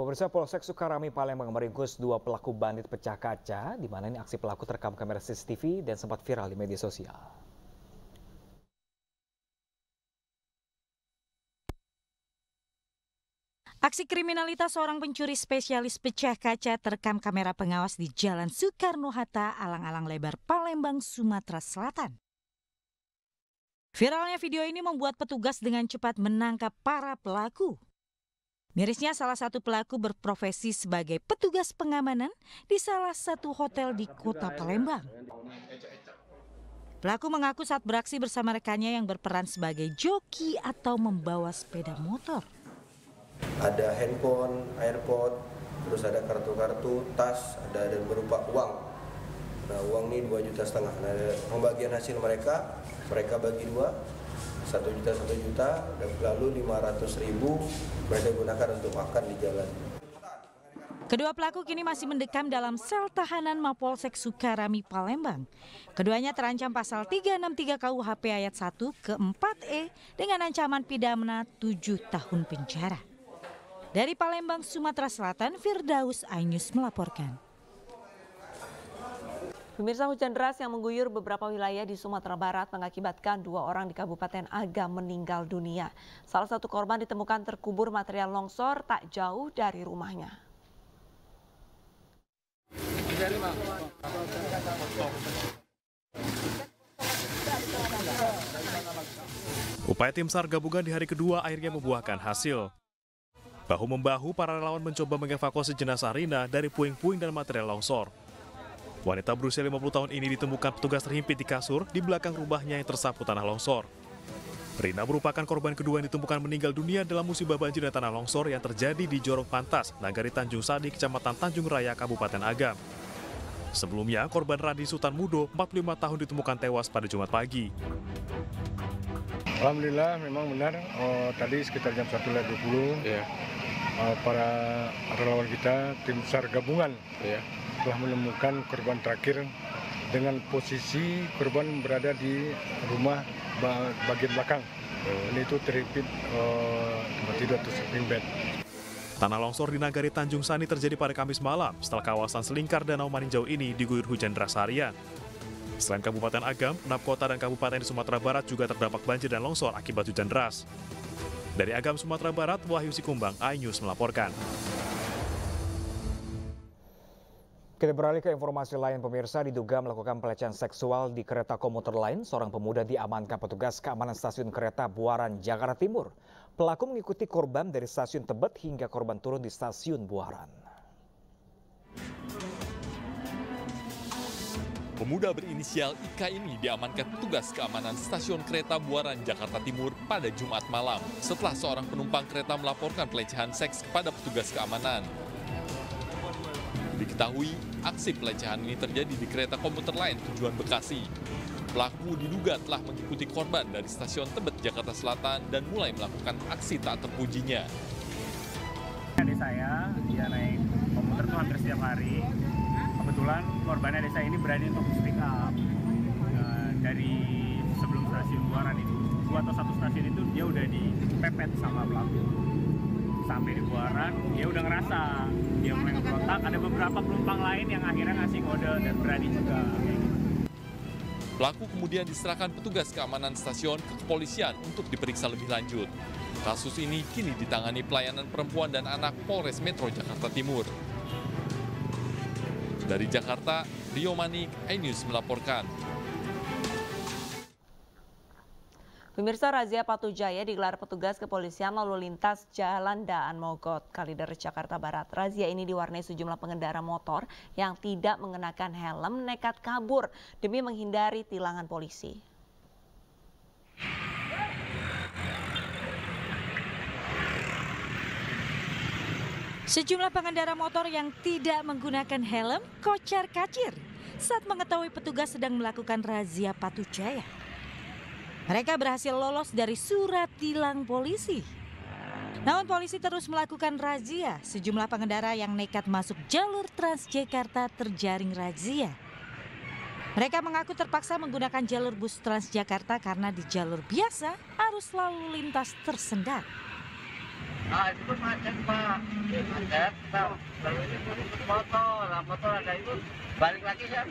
Pemirsa, Polsek Sukarami Palembang meringkus dua pelaku bandit pecah kaca, di mana ini aksi pelaku terekam kamera CCTV dan sempat viral di media sosial. Aksi kriminalitas seorang pencuri spesialis pecah kaca terekam kamera pengawas di Jalan Soekarno-Hatta, Alang-Alang Lebar, Palembang, Sumatera Selatan. Viralnya video ini membuat petugas dengan cepat menangkap para pelaku. Mirisnya salah satu pelaku berprofesi sebagai petugas pengamanan di salah satu hotel di kota Palembang. Pelaku mengaku saat beraksi bersama rekannya yang berperan sebagai joki atau membawa sepeda motor. Ada handphone, airpod, terus ada kartu-kartu, tas, ada dan berupa uang. Nah, uang ini 2,5 juta. Nah, pembagian hasil mereka bagi dua, 1 juta, dan lalu 500.000 mereka gunakan untuk makan di jalan. Kedua pelaku kini masih mendekam dalam sel tahanan Mapolsek Sukarami Palembang. Keduanya terancam pasal 363 KUHP ayat 1 ke 4E dengan ancaman pidana 7 tahun penjara. Dari Palembang, Sumatera Selatan, Firdaus Ainus melaporkan. Pemirsa, hujan deras yang mengguyur beberapa wilayah di Sumatera Barat mengakibatkan 2 orang di Kabupaten Agam meninggal dunia. Salah satu korban ditemukan terkubur material longsor tak jauh dari rumahnya. Upaya tim SAR gabungan di hari kedua akhirnya membuahkan hasil. Bahu-membahu para relawan mencoba mengevakuasi jenazah Rina dari puing-puing dan material longsor. Wanita berusia 50 tahun ini ditemukan petugas terhimpit di kasur di belakang rumahnya yang tersapu tanah longsor. Rina merupakan korban kedua yang ditemukan meninggal dunia dalam musibah banjir dan tanah longsor yang terjadi di Jorong Pantas, Nagari Tanjung Sadi, Kecamatan Tanjung Raya, Kabupaten Agam. Sebelumnya, korban Radi Sultan Mudo, 45 tahun ditemukan tewas pada Jumat pagi. Alhamdulillah memang benar, tadi sekitar jam 1.20 para relawan kita, tim SAR gabungan telah menemukan korban terakhir dengan posisi korban berada di rumah bagian belakang. Ini itu terhimpit tempat tidur atau sleeping bed. Tanah longsor di Nagari Tanjung Sani terjadi pada Kamis malam setelah kawasan selingkar Danau Maninjau ini diguyur hujan deras harian. Selain Kabupaten Agam, 6 kota dan kabupaten di Sumatera Barat juga terdampak banjir dan longsor akibat hujan deras. Dari Agam, Sumatera Barat, Wahyu Sikumbang, iNews melaporkan. Kita beralih ke informasi lain, pemirsa. Diduga melakukan pelecehan seksual di kereta komuter lain, seorang pemuda diamankan petugas keamanan stasiun kereta Buaran, Jakarta Timur. Pelaku mengikuti korban dari stasiun Tebet hingga korban turun di stasiun Buaran. Pemuda berinisial IK ini diamankan petugas keamanan stasiun kereta Buaran, Jakarta Timur pada Jumat malam setelah seorang penumpang kereta melaporkan pelecehan seks kepada petugas keamanan. Diketahui, aksi pelecehan ini terjadi di kereta komuter lain tujuan Bekasi. Pelaku diduga telah mengikuti korban dari stasiun Tebet, Jakarta Selatan dan mulai melakukan aksi tak terpujinya. Adik saya, dia naik komuter itu hampir setiap hari. Kebetulan korban adik saya ini berani untuk speak up. Dari sebelum stasiun Buaran itu, 2 atau 1 stasiun itu dia udah dipepet sama pelaku. Sampai di Buaran, dia udah ngerasa, dia mulai ngeberontak. Ada beberapa penumpang lain yang akhirnya ngasih kode dan berani juga. Pelaku kemudian diserahkan petugas keamanan stasiun ke kepolisian untuk diperiksa lebih lanjut. Kasus ini kini ditangani Pelayanan Perempuan dan Anak Polres Metro Jakarta Timur. Dari Jakarta, Rio Manik, iNews melaporkan. Pemirsa, razia Patu Jaya digelar petugas kepolisian lalu lintas Jalan Daan Mogot, Kalideres, Jakarta Barat. Razia ini diwarnai sejumlah pengendara motor yang tidak mengenakan helm nekat kabur demi menghindari tilangan polisi. Sejumlah pengendara motor yang tidak menggunakan helm kocar-kacir saat mengetahui petugas sedang melakukan razia Patu Jaya. Mereka berhasil lolos dari surat tilang polisi. Namun polisi terus melakukan razia. Sejumlah pengendara yang nekat masuk jalur Transjakarta terjaring razia. Mereka mengaku terpaksa menggunakan jalur bus Transjakarta karena di jalur biasa arus lalu lintas tersendat. Itu macet Pak, macet. Lalu ini motor ada itu balik lagi ya.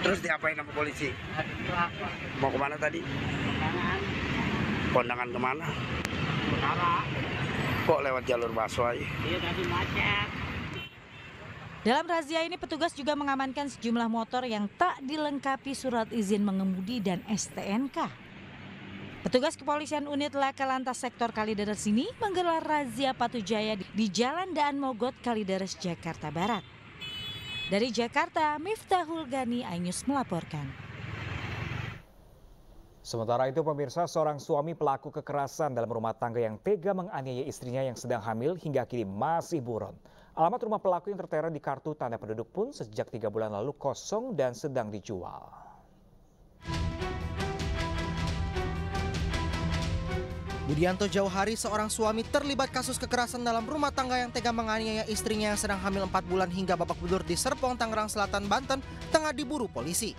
Terus diapain sama polisi? Mau kemana tadi? Kondangan kemana? Kok lewat jalur busway? Iya tadi macet. Dalam razia ini petugas juga mengamankan sejumlah motor yang tak dilengkapi surat izin mengemudi dan STNK. Petugas kepolisian unit Laka Lantas Sektor Kalideres ini menggelar razia Patu Jaya di Jalan Daan Mogot, Kalideres, Jakarta Barat. Dari Jakarta, Miftahul Gani, iNews melaporkan. Sementara itu pemirsa, seorang suami pelaku kekerasan dalam rumah tangga yang tega menganiaya istrinya yang sedang hamil hingga kini masih buron. Alamat rumah pelaku yang tertera di kartu tanda penduduk pun sejak 3 bulan lalu kosong dan sedang dijual. Budianto Jauh Hari, seorang suami terlibat kasus kekerasan dalam rumah tangga yang tega menganiaya istrinya yang sedang hamil 4 bulan hingga babak belur di Serpong, Tangerang Selatan, Banten, tengah diburu polisi.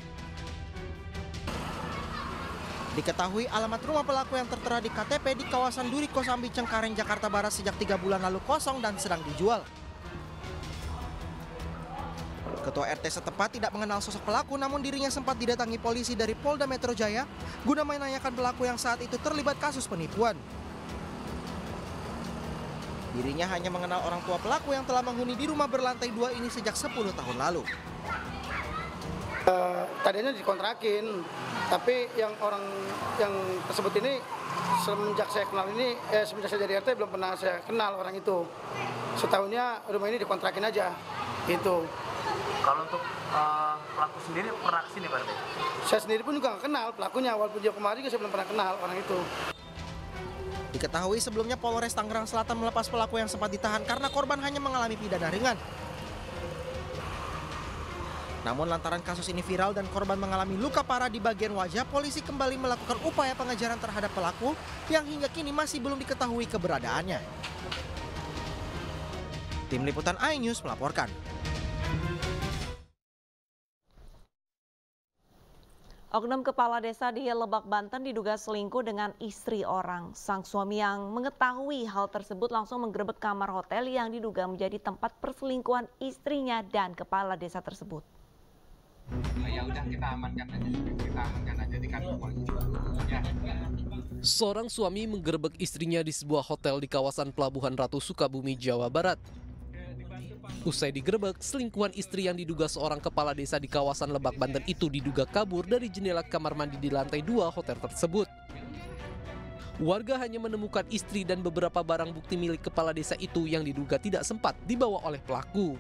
Diketahui alamat rumah pelaku yang tertera di KTP di kawasan Duri Kosambi, Cengkareng, Jakarta Barat sejak 3 bulan lalu kosong dan sedang dijual. Ketua RT setempat tidak mengenal sosok pelaku, namun dirinya sempat didatangi polisi dari Polda Metro Jaya guna menanyakan pelaku yang saat itu terlibat kasus penipuan. Dirinya hanya mengenal orang tua pelaku yang telah menghuni di rumah berlantai 2 ini sejak 10 tahun lalu. Tadinya dikontrakin, tapi yang orang yang tersebut ini semenjak saya kenal ini, semenjak saya jadi RT belum pernah saya kenal orang itu. Setahunnya rumah ini dikontrakin aja, gitu. Kalau untuk pelaku sendiri pernah kesini Pak? Saya sendiri pun juga nggak kenal pelakunya, walaupun dia kemarin juga saya belum pernah kenal orang itu. Diketahui sebelumnya Polres Tangerang Selatan melepas pelaku yang sempat ditahan karena korban hanya mengalami pidana ringan. Namun lantaran kasus ini viral dan korban mengalami luka parah di bagian wajah, polisi kembali melakukan upaya pengejaran terhadap pelaku yang hingga kini masih belum diketahui keberadaannya. Tim Liputan iNews melaporkan. Oknum kepala desa di Lebak, Banten diduga selingkuh dengan istri orang. Sang suami yang mengetahui hal tersebut langsung menggerebek kamar hotel yang diduga menjadi tempat perselingkuhan istrinya dan kepala desa tersebut. Ya udah kita amankan aja di kantor polisi. Ya. Seorang suami menggerebek istrinya di sebuah hotel di kawasan Pelabuhan Ratu, Sukabumi, Jawa Barat. Usai digerebek, selingkuhan istri yang diduga seorang kepala desa di kawasan Lebak, Banten itu diduga kabur dari jendela kamar mandi di lantai 2 hotel tersebut. Warga hanya menemukan istri dan beberapa barang bukti milik kepala desa itu yang diduga tidak sempat dibawa oleh pelaku.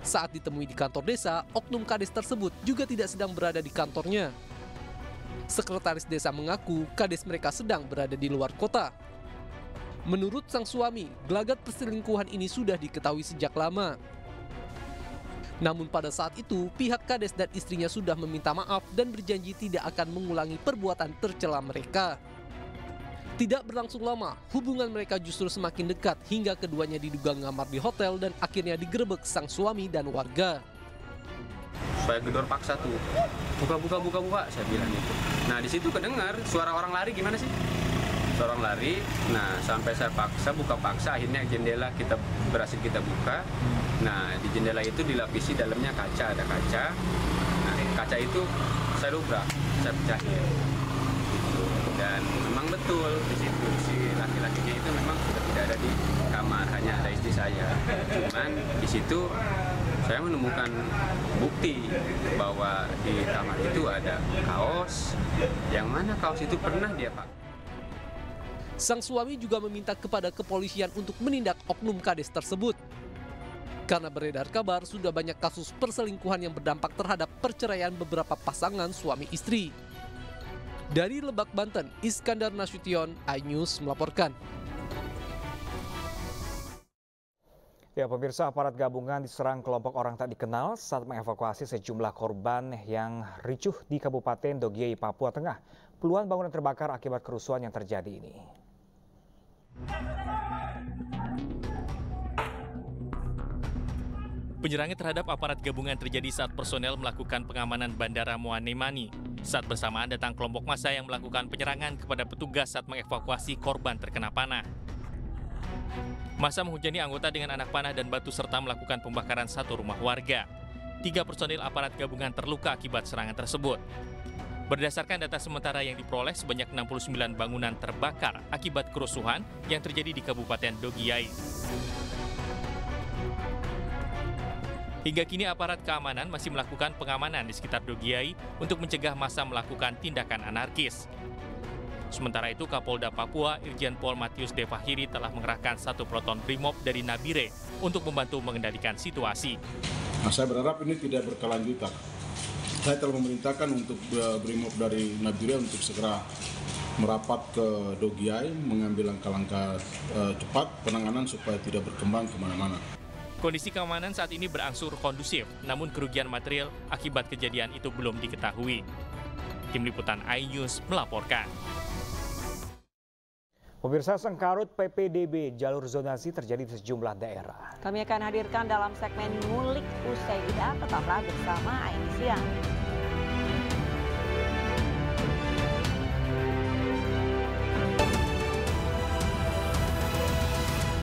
Saat ditemui di kantor desa, oknum kades tersebut juga tidak sedang berada di kantornya. Sekretaris desa mengaku kades mereka sedang berada di luar kota. Menurut sang suami, gelagat perselingkuhan ini sudah diketahui sejak lama. Namun pada saat itu, pihak kades dan istrinya sudah meminta maaf dan berjanji tidak akan mengulangi perbuatan tercela mereka. Tidak berlangsung lama, hubungan mereka justru semakin dekat hingga keduanya diduga ngamar di hotel dan akhirnya digerebek sang suami dan warga. Saya gedor paksa tuh, buka, saya bilang gitu. Nah di situ kedengar suara orang lari, gimana sih? Suara orang lari, nah sampai saya buka paksa, akhirnya jendela berhasil kita buka. Nah di jendela itu dilapisi dalamnya kaca, ada kaca. Nah kaca itu saya dobrak, saya pecahin. Dan memang betul di situ si laki-lakinya itu memang sudah tidak ada di kamar, hanya ada istri saya. Cuman di situ saya menemukan bukti bahwa di kamar itu ada kaos, yang mana kaos itu pernah dia pakai. Sang suami juga meminta kepada kepolisian untuk menindak oknum kades tersebut. Karena beredar kabar sudah banyak kasus perselingkuhan yang berdampak terhadap perceraian beberapa pasangan suami istri. Dari Lebak, Banten, Iskandar Nasution, iNews melaporkan. Ya pemirsa, aparat gabungan diserang kelompok orang tak dikenal saat mengevakuasi sejumlah korban yang ricuh di Kabupaten Dogiai, Papua Tengah. Puluhan bangunan terbakar akibat kerusuhan yang terjadi ini. Penyerangan terhadap aparat gabungan terjadi saat personel melakukan pengamanan Bandara Moanemani. Saat bersamaan datang kelompok massa yang melakukan penyerangan kepada petugas saat mengevakuasi korban terkena panah. Massa menghujani anggota dengan anak panah dan batu serta melakukan pembakaran satu rumah warga. 3 personil aparat gabungan terluka akibat serangan tersebut. Berdasarkan data sementara yang diperoleh, sebanyak 69 bangunan terbakar akibat kerusuhan yang terjadi di Kabupaten Dogiai. Hingga kini aparat keamanan masih melakukan pengamanan di sekitar Dogiai untuk mencegah massa melakukan tindakan anarkis. Sementara itu, Kapolda Papua, Irjen Pol Matius Devahiri telah mengerahkan 1 proton Brimob dari Nabire untuk membantu mengendalikan situasi. Nah, saya berharap ini tidak berkelanjutan. Saya telah memerintahkan untuk Brimob dari Nabire untuk segera merapat ke Dogiai, mengambil langkah-langkah cepat penanganan supaya tidak berkembang kemana-mana. Kondisi keamanan saat ini berangsur kondusif, namun kerugian material akibat kejadian itu belum diketahui. Tim Liputan iNews melaporkan. Pemirsa, sengkarut PPDB jalur zonasi terjadi di sejumlah daerah. Kami akan hadirkan dalam segmen Ngulik usai jeda, tetaplah bersama Aini Siang.